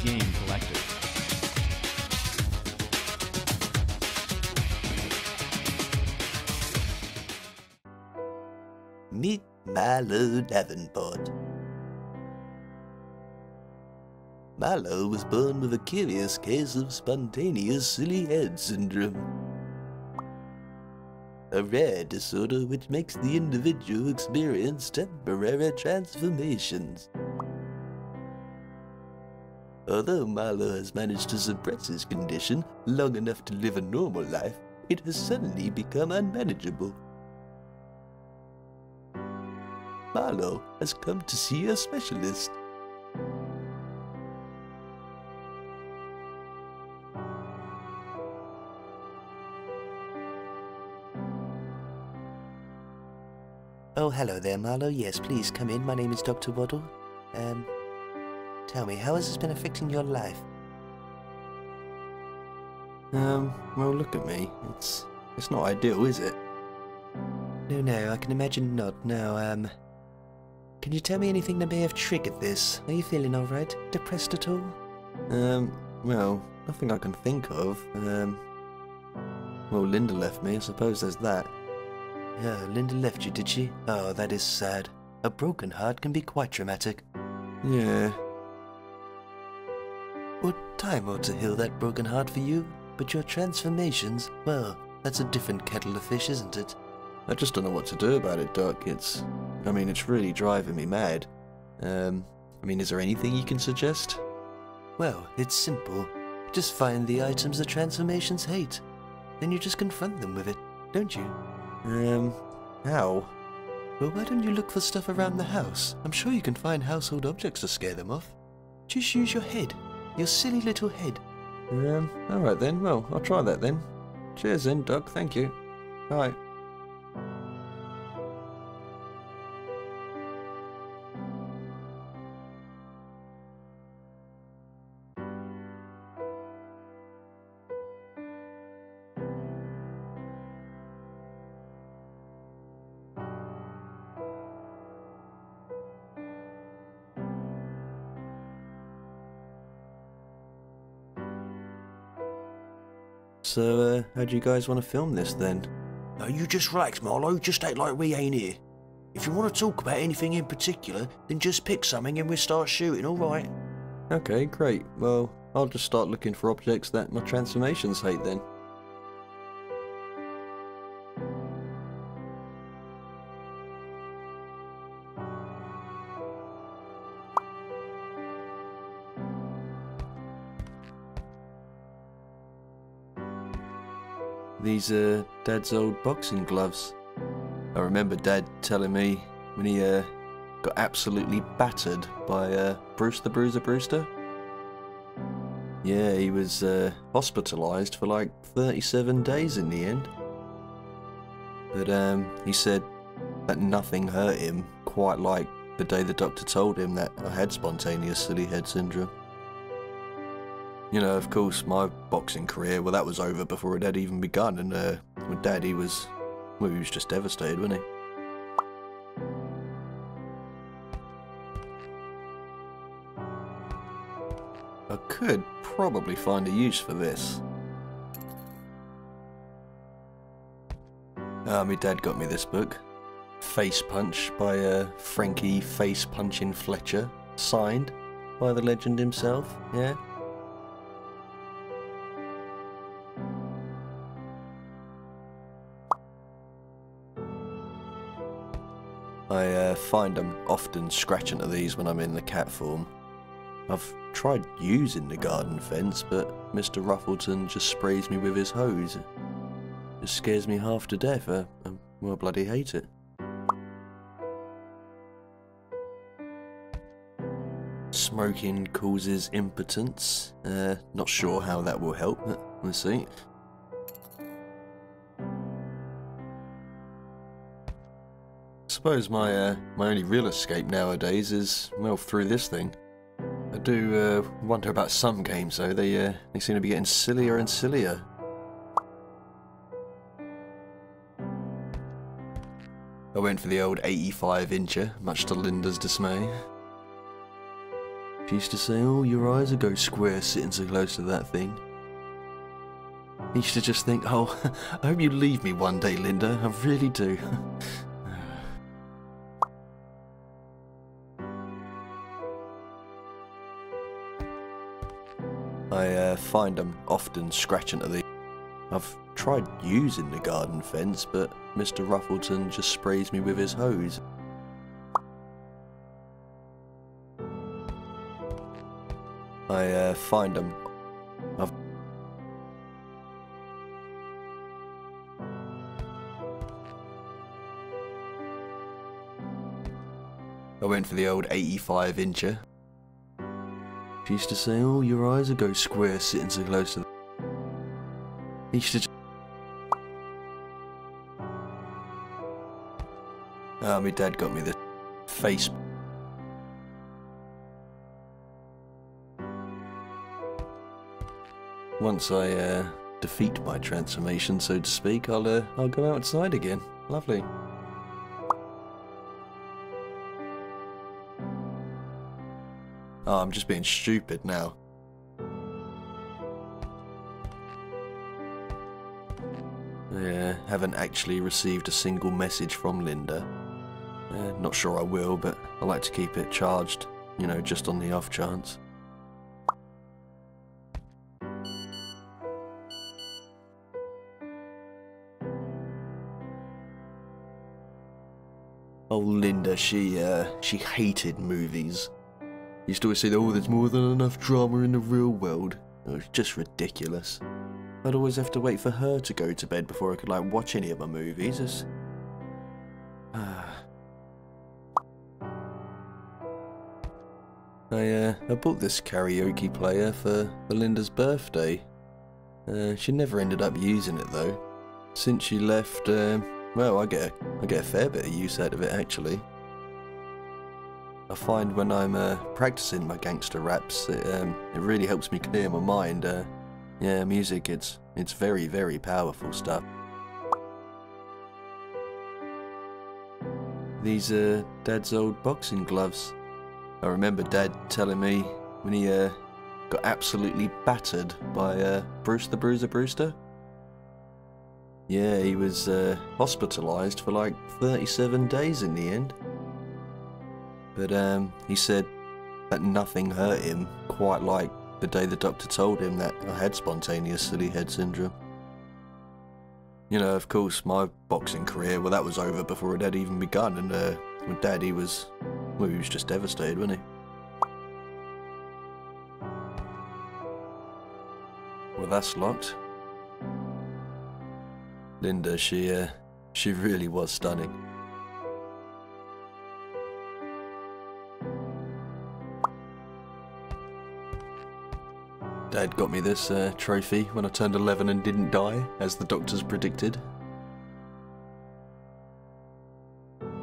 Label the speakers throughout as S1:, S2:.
S1: game collected.
S2: Meet Marlo Davenport. Marlo was born with a curious case of spontaneous silly head syndrome, a rare disorder which makes the individual experience temporary transformations. Although Marlo has managed to suppress his condition long enough to live a normal life, it has suddenly become unmanageable. Marlo has come to see a specialist. Oh, hello there, Marlo. Yes, please come in. My name is Dr. Waddle. Tell me, how has this been affecting your life?
S3: Well, look at me. It's not ideal, is it?
S2: No, I can imagine not. No, can you tell me anything that may have triggered this? Are you feeling alright? Depressed at all?
S3: Well, nothing I can think of. Well, Linda left me, I suppose there's that.
S2: Oh, Linda left you, did she? Oh, that is sad. A broken heart can be quite traumatic.
S3: Yeah.
S2: Well, time ought to heal that broken heart for you, but your transformations, well, that's a different kettle of fish, isn't it?
S3: I just don't know what to do about it, Doc. It's really driving me mad. Is there anything you can suggest?
S2: Well, it's simple. Just find the items the transformations hate. Then you just confront them with it, don't you?
S3: How?
S2: Well, why don't you look for stuff around the house? I'm sure you can find household objects to scare them off. Just use your head. Your silly little head.
S3: Alright then. Well, I'll try that then. Cheers then, Doc. Thank you. Bye. So, how do you guys want to film this then?
S4: No, you just relax, Marlo. Just act like we ain't here. If you want to talk about anything in particular, then just pick something and we'll start shooting, alright?
S3: Okay, great. Well, I'll just start looking for objects that my transformations hate then. These are Dad's old boxing gloves. I remember Dad telling me when he got absolutely battered by Bruce the Bruiser Brewster. Yeah, he was hospitalised for like 37 days in the end. But he said that nothing hurt him quite like the day the doctor told him that I had spontaneous silly head syndrome. You know, of course, my boxing career, well, that was over before it had even begun, and with Dad, he was just devastated, wasn't he? I could probably find a use for this. My dad got me this book, Face Punch by Frankie Face Punchin' Fletcher, signed by the legend himself, yeah? I find I'm often scratching at these when I'm in the cat form. I've tried using the garden fence, but Mr. Ruffleton just sprays me with his hose. It scares me half to death. I bloody hate it. Smoking causes impotence. Not sure how that will help, but we'll see. I suppose my only real escape nowadays is, well, through this thing. I do wonder about some games though, they seem to be getting sillier and sillier. I went for the old 85-incher, much to Linda's dismay. She used to say, "Oh, your eyes will go square sitting so close to that thing." I used to just think, "Oh, I hope you leave me one day, Linda. I really do." I find I'm often scratching at the... I've tried using the garden fence, but Mr. Ruffleton just sprays me with his hose. I find I've... I went for the old 85-incher. She used to say, "Oh, your eyes will go square sitting so close to..." I used to... My dad got me the face... Once I defeat my transformation, so to speak, I'll go outside again. Lovely. Oh, I'm just being stupid now. Yeah, haven't actually received a single message from Linda. Not sure I will, but I like to keep it charged, you know, just on the off chance. Oh, Linda, she hated movies. Used to always say, "Oh, there's more than enough drama in the real world." It was just ridiculous. I'd always have to wait for her to go to bed before I could, like, watch any of my movies. I bought this karaoke player for Linda's birthday. She never ended up using it though. Since she left, well, I get a fair bit of use out of it actually. I find when I'm practicing my gangster raps, it really helps me clear my mind. Yeah, music, it's very, very powerful stuff. These are Dad's old boxing gloves. I remember Dad telling me when he got absolutely battered by Bruce the Bruiser Brewster. Yeah, he was hospitalised for like 37 days in the end. But he said that nothing hurt him quite like the day the doctor told him that I had spontaneous silly head syndrome. You know, of course, my boxing career, well, that was over before it had even begun, and with Dad, he was just devastated, wasn't he? Well, that's locked. Linda, she really was stunning. Dad got me this trophy when I turned 11 and didn't die, as the doctors predicted.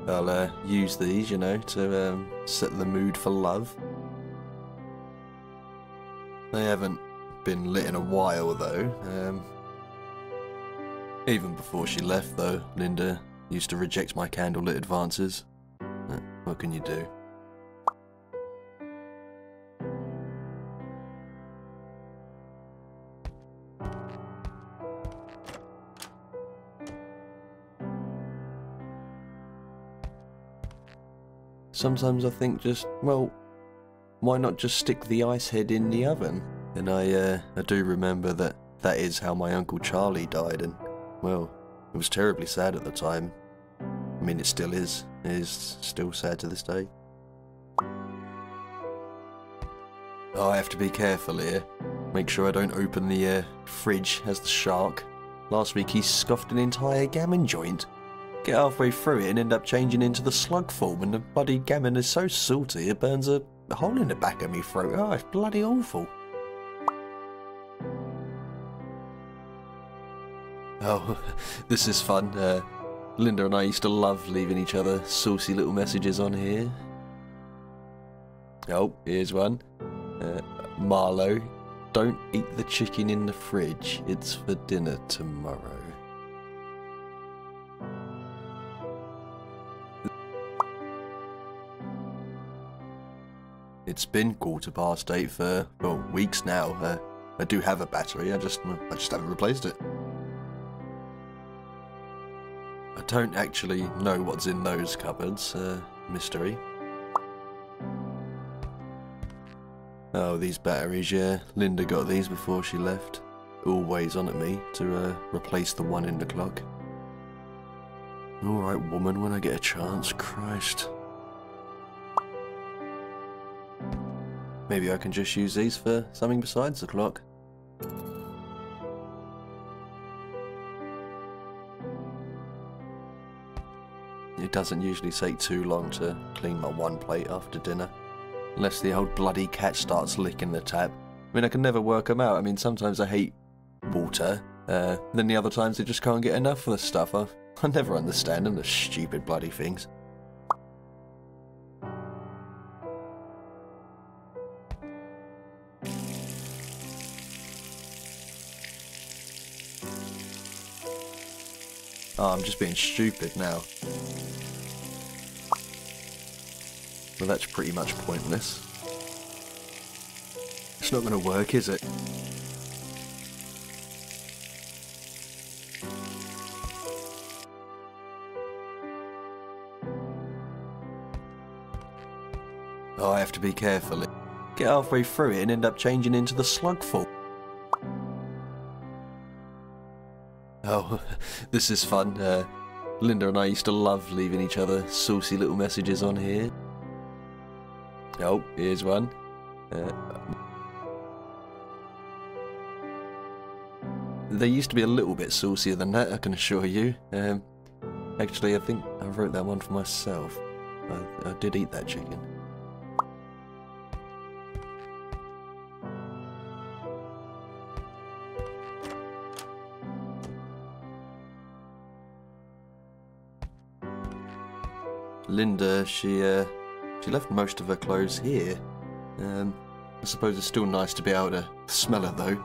S3: I'll use these, you know, to set the mood for love. They haven't been lit in a while, though. Even before she left, though, Linda used to reject my candlelit advances. What can you do? Sometimes I think well, why not just stick the ice head in the oven? And I do remember that is how my Uncle Charlie died, and, well, it was terribly sad at the time. I mean, it still is. It is still sad to this day. Oh, I have to be careful here. Make sure I don't open the fridge as the shark. Last week he scoffed an entire gammon joint. Get halfway through it and end up changing into the slug form, and the bloody gammon is so salty it burns a hole in the back of me throat. Oh, it's bloody awful. Oh, this is fun. Linda and I used to love leaving each other saucy little messages on here. Oh, here's one. Marlo, don't eat the chicken in the fridge. It's for dinner tomorrow. It's been 8:15 for, well, weeks now. I do have a battery, I just haven't replaced it. I don't actually know what's in those cupboards, mystery. Oh, these batteries, yeah. Linda got these before she left. Always on at me to replace the one in the clock. Alright, woman, when I get a chance, Christ. Maybe I can just use these for something besides the clock. It doesn't usually take too long to clean my one plate after dinner. Unless the old bloody cat starts licking the tap. I mean, I can never work them out. I mean, sometimes I hate water. Then the other times I just can't get enough of the stuff. I never understand them, the stupid bloody things. Oh, I'm just being stupid now. Well, that's pretty much pointless. It's not going to work, is it? Oh, I have to be careful. Get halfway through it and end up changing into the slug form. Oh, this is fun. Linda and I used to love leaving each other saucy little messages on here. Oh, here's one. They used to be a little bit saucier than that, I can assure you. Actually, I think I wrote that one for myself. I did eat that chicken. Linda, she left most of her clothes here. I suppose it's still nice to be able to smell it though.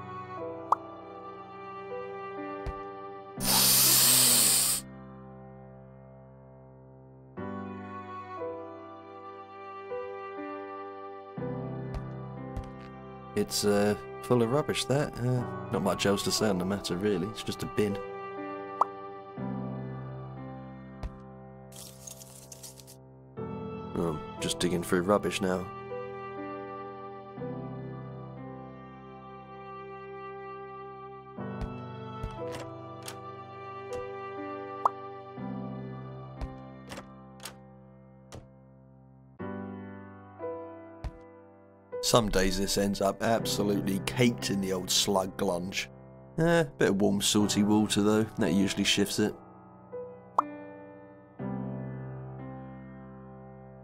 S3: It's full of rubbish, that. Not much else to say on the matter, really. It's just a bin. Oh, I'm just digging through rubbish now. Some days this ends up absolutely caked in the old slug glunge. Bit of warm salty water though, that usually shifts it.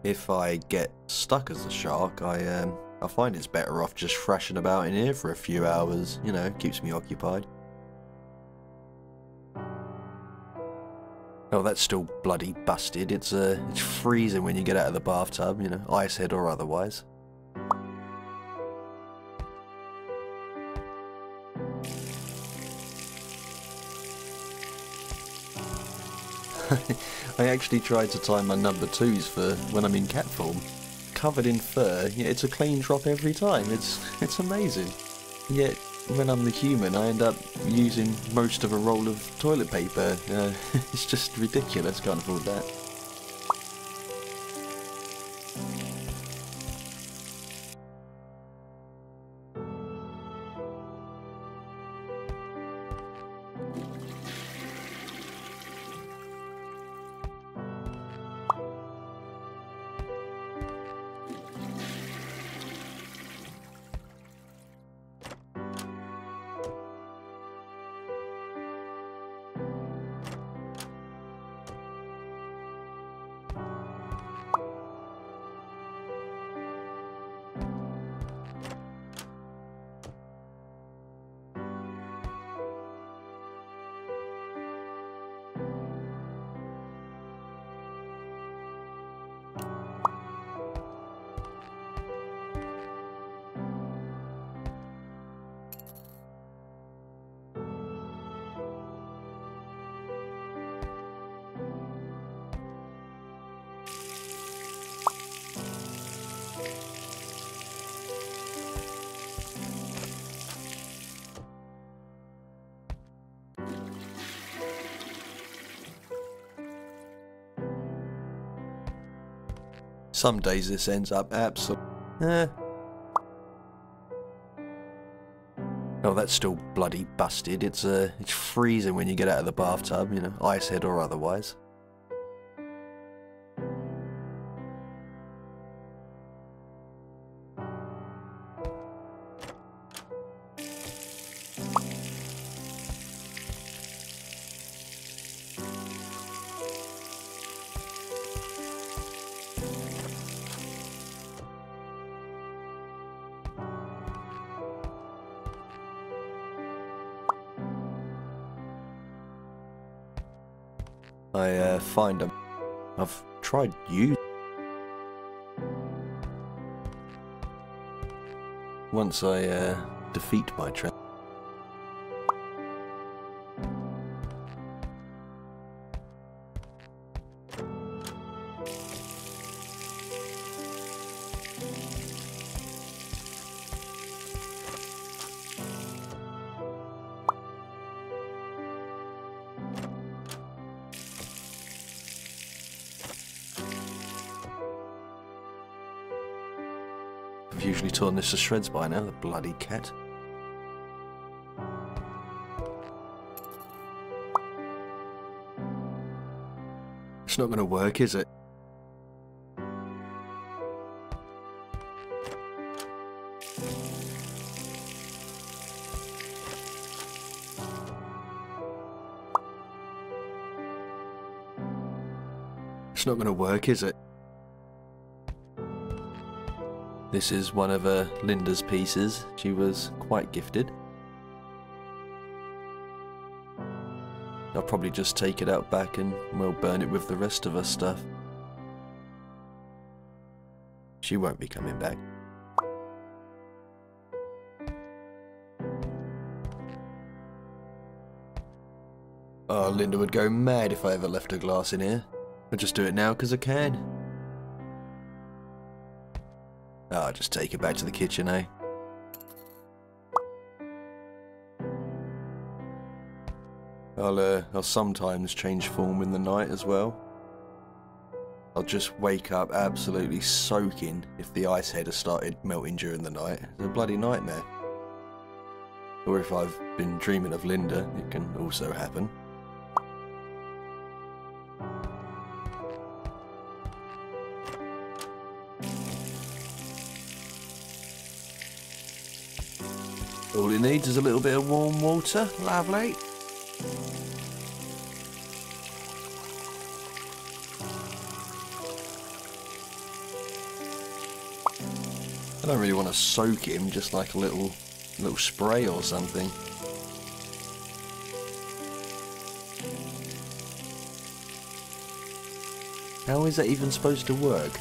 S3: If I get stuck as a shark, I find it's better off just thrashing about in here for a few hours, you know, keeps me occupied. Oh, that's still bloody busted. It's freezing when you get out of the bathtub, you know, ice head or otherwise. I actually tried to tie my number 2s for when I'm in cat form. Covered in fur, yet it's a clean drop every time. It's amazing. Yet when I'm the human, I end up using most of a roll of toilet paper. It's just ridiculous. Can't afford that. Some days this ends up absolutely... Oh, that's still bloody busted. It's freezing when you get out of the bathtub, you know, ice head or otherwise. I find them. I've tried you. Once I defeat my trap. I've usually torn this to shreds by now, the bloody cat. It's not going to work, is it? It's not going to work, is it? This is one of Linda's pieces. She was quite gifted. I'll probably just take it out back and we'll burn it with the rest of her stuff. She won't be coming back. Oh, Linda would go mad if I ever left a glass in here. I'll just do it now because I can. I'll just take it back to the kitchen, eh? I'll sometimes change form in the night as well. I'll just wake up absolutely soaking if the ice head has started melting during the night. It's a bloody nightmare. Or if I've been dreaming of Linda, it can also happen. All it needs is a little bit of warm water. Lovely. I don't really want to soak him, just like a little spray or something. How is that even supposed to work?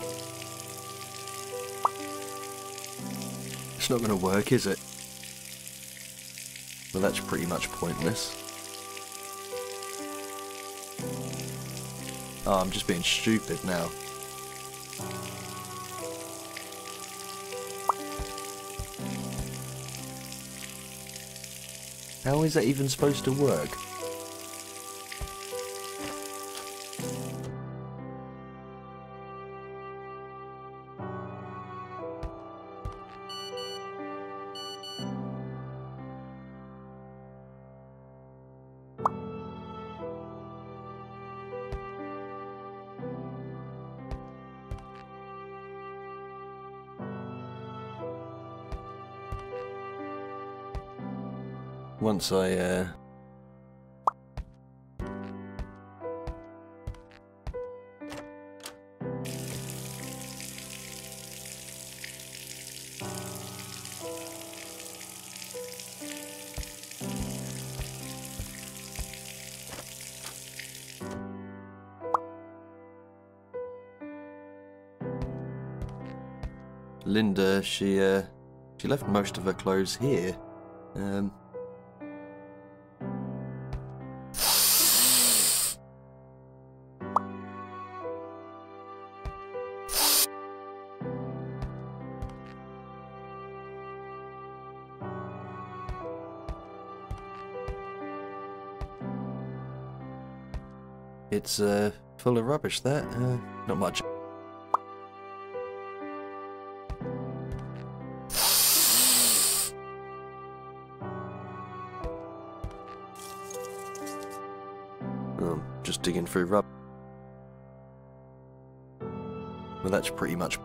S3: It's not going to work, is it? Well, that's pretty much pointless. Oh, I'm just being stupid now. How is that even supposed to work? Once I, Linda, she left most of her clothes here. It's full of rubbish, that. Not much. Just digging through rubble. Well, that's pretty much